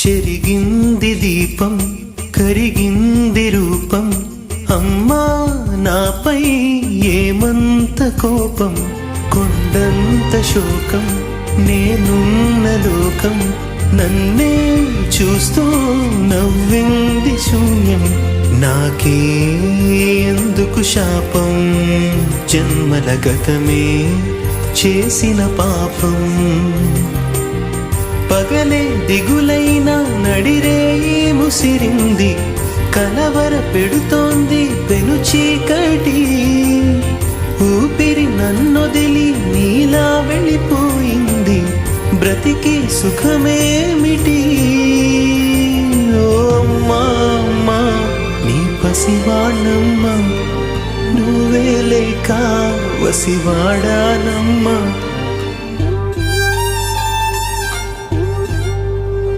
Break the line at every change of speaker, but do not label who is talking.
చెరిగింది దీపం కరిగింది రూపం అమ్మా నాపై ఏమంత కోపం కొండంత శోకం నేనున్న లోకం నన్నే చూస్తూ నవ్వింది శూన్యం నాకే ఎందుకు శాపం జన్మల గతమే చేసిన పాపం పగలే దిగులైన నడిరేయి ముసిరింది కలవర పెడుతోంది పెను చీకటి ఊపిరి నన్నొదిలి నీలా వెళ్ళిపోయింది బ్రతికి సుఖమేమిటి ఓ అమ్మా అమ్మా నీ పసివాణమ్మ నువ్వే లేక వసివాడానమ్మా